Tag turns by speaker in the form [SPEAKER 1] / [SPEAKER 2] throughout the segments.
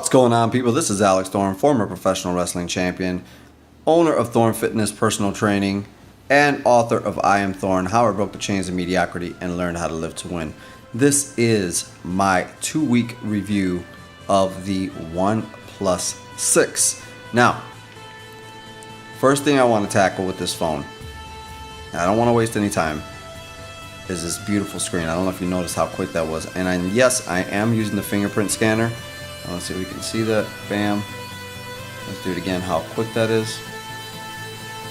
[SPEAKER 1] What's going on, people? This is Alex Thorne, former professional wrestling champion, owner of Thorne Fitness Personal Training, and author of I Am Thorne, How I Broke the Chains of Mediocrity and Learned How to Live to Win. This is my 2-week review of the Oneplus 6. Now, first thing I want to tackle with this phone, I don't want to waste any time, is this beautiful screen. I don't know if you noticed how quick that was. And yes, I am using the fingerprint scanner. Let's see if we can see that. Bam. Let's do it again, how quick that is.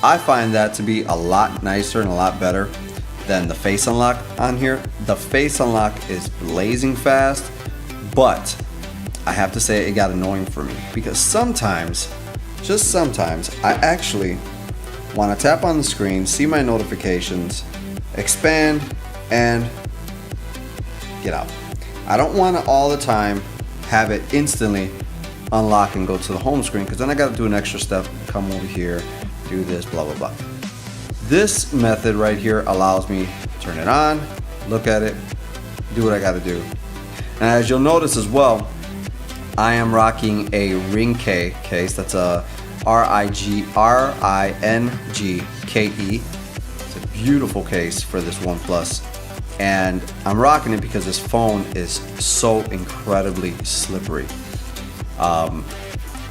[SPEAKER 1] I find that to be a lot nicer and a lot better than the face unlock on here. The face unlock is blazing fast, but I have to say it got annoying for me because sometimes, just sometimes, I actually want to tap on the screen, see my notifications, expand, and get out. I don't want to all the time have it instantly unlock and go to the home screen, because then I got to do an extra step, come over here, do this, blah blah blah. This method right here allows me to turn it on, look at it, do what I got to do. And as you'll notice as well, I am rocking a Ring K case. That's a RINGKE. It's a beautiful case for this OnePlus, and I'm rocking it because this phone is so incredibly slippery.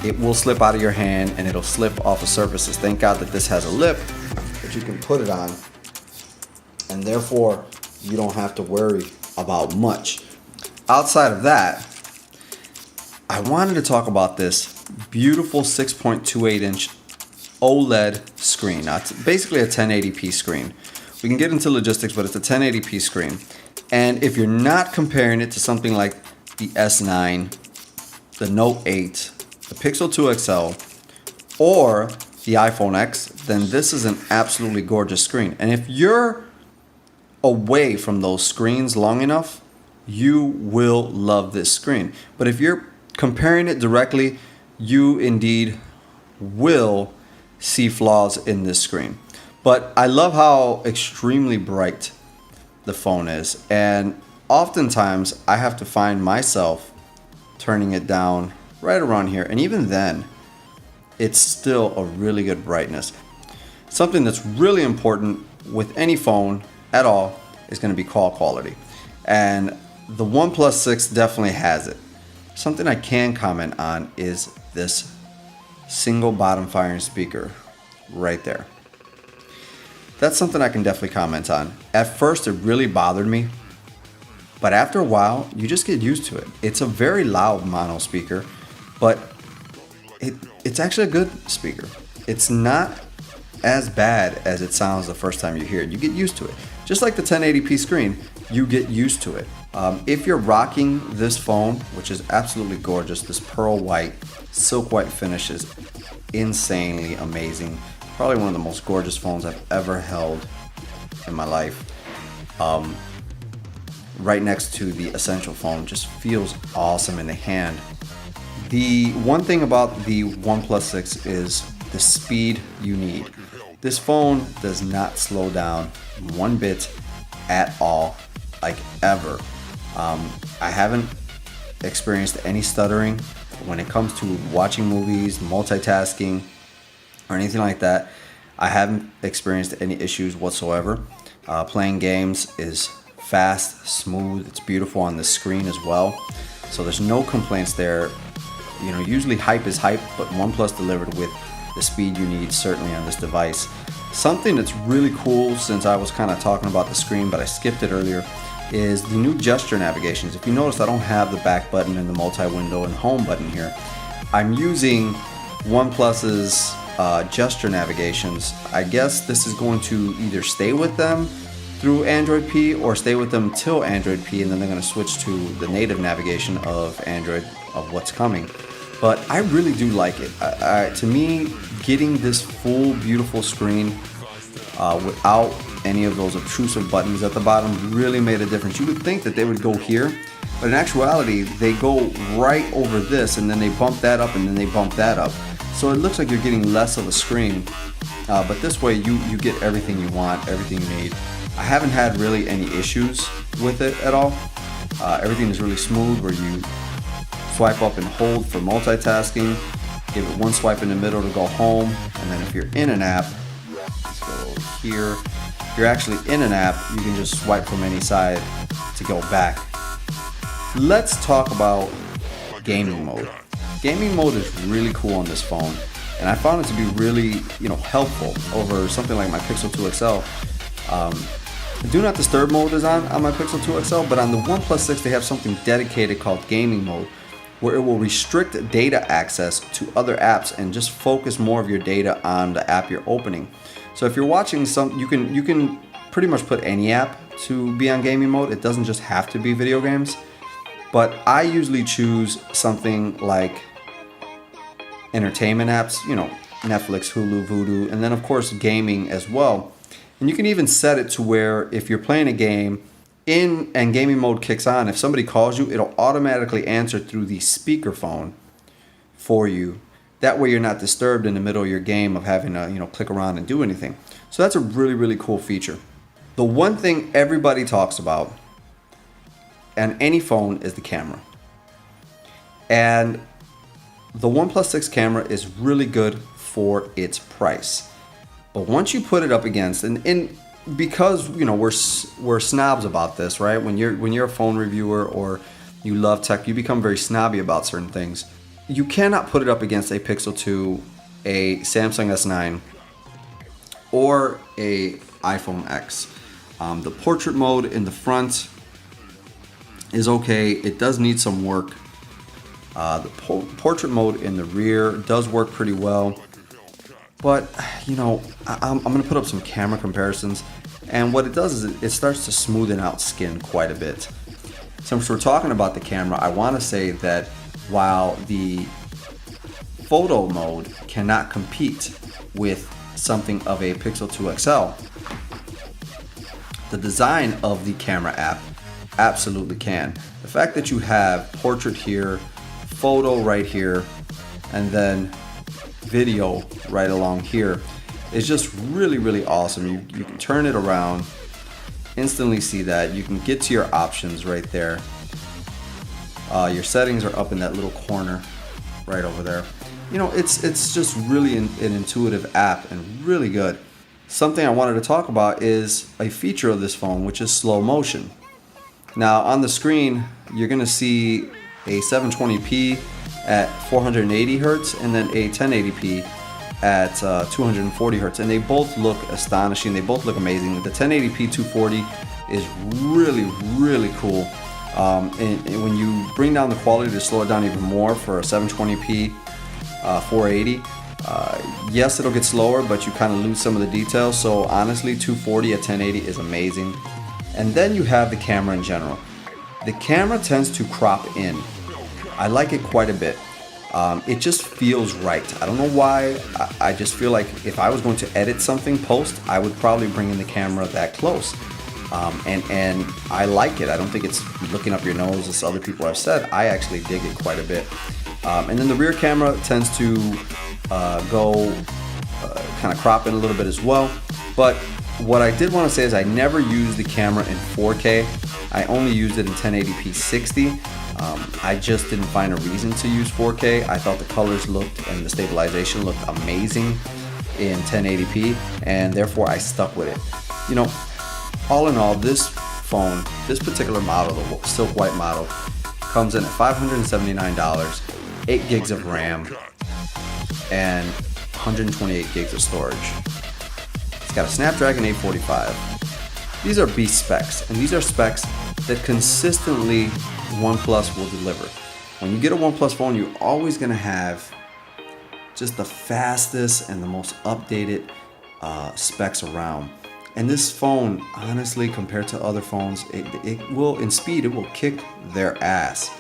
[SPEAKER 1] It will slip out of your hand and it'll slip off of surfaces. Thank God that this has a lip that you can put it on, and therefore you don't have to worry about much. Outside of that, I wanted to talk about this beautiful 6.28 inch OLED screen. Now, it's basically a 1080p screen. We can get into logistics, but it's a 1080p screen. And if you're not comparing it to something like the S9, the Note 8, the Pixel 2 XL, or the iPhone X, then this is an absolutely gorgeous screen. And if you're away from those screens long enough, you will love this screen. But if you're comparing it directly, you indeed will see flaws in this screen. But I love how extremely bright the phone is, and oftentimes I have to find myself turning it down right around here, and even then it's still a really good brightness. Something that's really important with any phone at all is going to be call quality, and the OnePlus 6 definitely has it. Something I can comment on is this single bottom firing speaker right there. That's something I can definitely comment on. At first it really bothered me, but after a while you just get used to it. It's a very loud mono speaker, but it's actually a good speaker. It's not as bad as it sounds the first time you hear it. You get used to it. Just like the 1080p screen, you get used to it. If you're rocking this phone, which is absolutely gorgeous, this pearl white, silk white finish is insanely amazing. Probably one of the most gorgeous phones I've ever held in my life. Right next to the Essential phone, just feels awesome in the hand. The one thing about the OnePlus 6 is the speed you need. This phone does not slow down one bit at all, like ever. I haven't experienced any stuttering when it comes to watching movies, multitasking, or anything like that. I haven't experienced any issues whatsoever. Playing games is fast, smooth, it's beautiful on the screen as well. So there's no complaints there. You know, usually hype is hype, but OnePlus delivered with the speed you need, certainly on this device. Something that's really cool, since I was kind of talking about the screen, but I skipped it earlier, is the new gesture navigations. If you notice, I don't have the back button and the multi-window and home button here. I'm using OnePlus's gesture navigations. I guess this is going to either stay with them through Android P or stay with them till Android P, and then they're going to switch to the native navigation of Android, of what's coming. But I really do like it. To me, getting this full beautiful screen without any of those obtrusive buttons at the bottom really made a difference. You would think that they would go here, but in actuality they go right over this, and then they bump that up, and then they bump that up. So it looks like you're getting less of a screen, but this way you get everything you want, everything you need. I haven't had really any issues with it at all. Everything is really smooth, where you Swipe up and hold for multitasking. Give it one swipe in the middle to go home. And then if you're in an app, let's go over here. If you're actually in an app, you can just swipe from any side to go back. Let's talk about gaming mode. Gaming mode is really cool on this phone, and I found it to be really, helpful over something like my Pixel 2 XL. Do not disturb mode is on my Pixel 2 XL, but on the OnePlus 6 they have something dedicated called gaming mode, where it will restrict data access to other apps and just focus more of your data on the app you're opening. So if you're watching you can pretty much put any app to be on gaming mode. It doesn't just have to be video games. But I usually choose something like entertainment apps, Netflix, Hulu, Vudu, and then of course gaming as well. And you can even set it to where if you're playing a game and gaming mode kicks on, if somebody calls you, it'll automatically answer through the speakerphone for you. That way you're not disturbed in the middle of your game of having to, click around and do anything. So that's a really, really cool feature. The one thing everybody talks about on any phone is the camera. And the OnePlus 6 camera is really good for its price. But once you put it up against, and because we're snobs about this, right? When you're a phone reviewer or you love tech, you become very snobby about certain things. You cannot put it up against a Pixel 2, a Samsung S9, or a iPhone X. The portrait mode in the front is okay. It does need some work. The portrait mode in the rear does work pretty well, but I'm gonna put up some camera comparisons, and what it does is it starts to smoothen out skin quite a bit. Since we're talking about the camera, I want to say that while the photo mode cannot compete with something of a Pixel 2 XL, the design of the camera app absolutely can. The fact that you have portrait here, photo right here, and then video right along here is just really, really awesome. You can turn it around, instantly see that. You can get to your options right there. Your settings are up in that little corner right over there. It's just really an intuitive app and really good. Something I wanted to talk about is a feature of this phone, which is slow motion. Now on the screen, you're gonna see a 720p at 480 hertz and then a 1080p at 240 hertz, and they both look astonishing. They both look amazing. The 1080p 240 is really, really cool. And when you bring down the quality to slow it down even more for a 720p 480, yes, it'll get slower, but you kind of lose some of the details. So honestly, 240 at 1080 is amazing. And then you have the camera in general. The camera tends to crop in. I like it quite a bit. It just feels right. I don't know why. I just feel like if I was going to edit something post, I would probably bring in the camera that close. And I like it. I don't think it's looking up your nose, as other people have said. I actually dig it quite a bit. And then the rear camera tends to go kind of crop in a little bit as well. But what I did want to say is I never used the camera in 4K. I only used it in 1080p 60. I just didn't find a reason to use 4K. I thought the colors looked and the stabilization looked amazing in 1080p, and therefore I stuck with it. All in all, this phone, this particular model, the Silk White model, comes in at $579, 8 gigs of RAM, and 128 gigs of storage. It's got a Snapdragon 845. These are beast specs, and these are specs that consistently OnePlus will deliver. When you get a OnePlus phone, you're always going to have just the fastest and the most updated specs around. And this phone, honestly, compared to other phones, it will, in speed, it will kick their ass.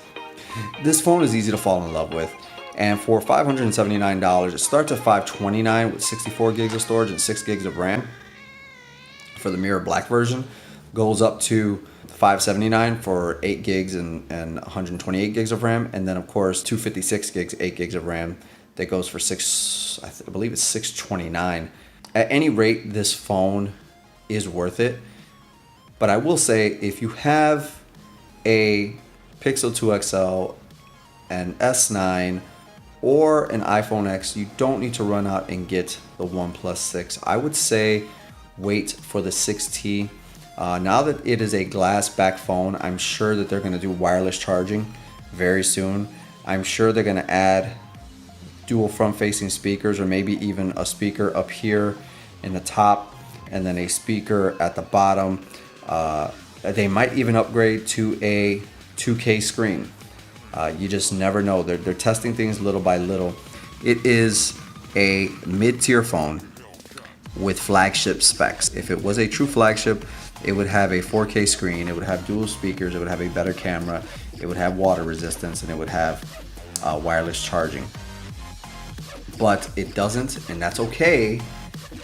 [SPEAKER 1] This phone is easy to fall in love with. And for $579, it starts at $529 with 64 gigs of storage and 6 gigs of RAM. For the mirror black version, goes up to $579 for 8 gigs and 128 gigs of RAM. And then, of course, 256 gigs, 8 gigs of RAM. That goes for I believe it's $629. At any rate, this phone is worth it. But I will say, if you have a Pixel 2 XL an S9 or an iPhone X, you don't need to run out and get the OnePlus 6. I would say wait for the 6T. Now that it is a glass back phone, I'm sure that they're going to do wireless charging very soon. I'm sure they're going to add dual front-facing speakers, or maybe even a speaker up here in the top and then a speaker at the bottom. They might even upgrade to a 2K screen. You just never know. They're testing things little by little. It is a mid-tier phone with flagship specs. If it was a true flagship, it would have a 4K screen, it would have dual speakers, it would have a better camera, it would have water resistance, and it would have wireless charging. But it doesn't, and that's okay.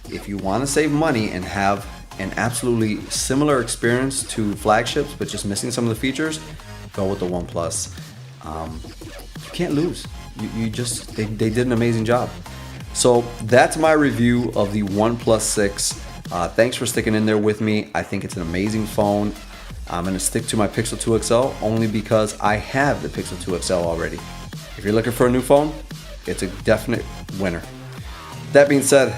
[SPEAKER 1] If you want to save money and have an absolutely similar experience to flagships, but just missing some of the features, go with the OnePlus. You can't lose. They did an amazing job. So that's my review of the OnePlus 6. Thanks for sticking in there with me. I think it's an amazing phone. I'm going to stick to my Pixel 2 XL only because I have the Pixel 2 XL already. If you're looking for a new phone, it's a definite winner. That being said,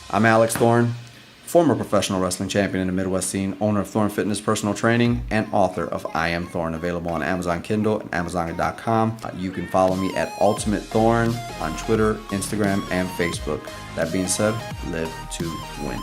[SPEAKER 1] I'm Alex Thorne, former professional wrestling champion in the Midwest scene, owner of Thorne Fitness Personal Training, and author of I Am Thorne, available on Amazon Kindle and Amazon.com. You can follow me at Ultimate Thorne on Twitter, Instagram, and Facebook. That being said, live to win.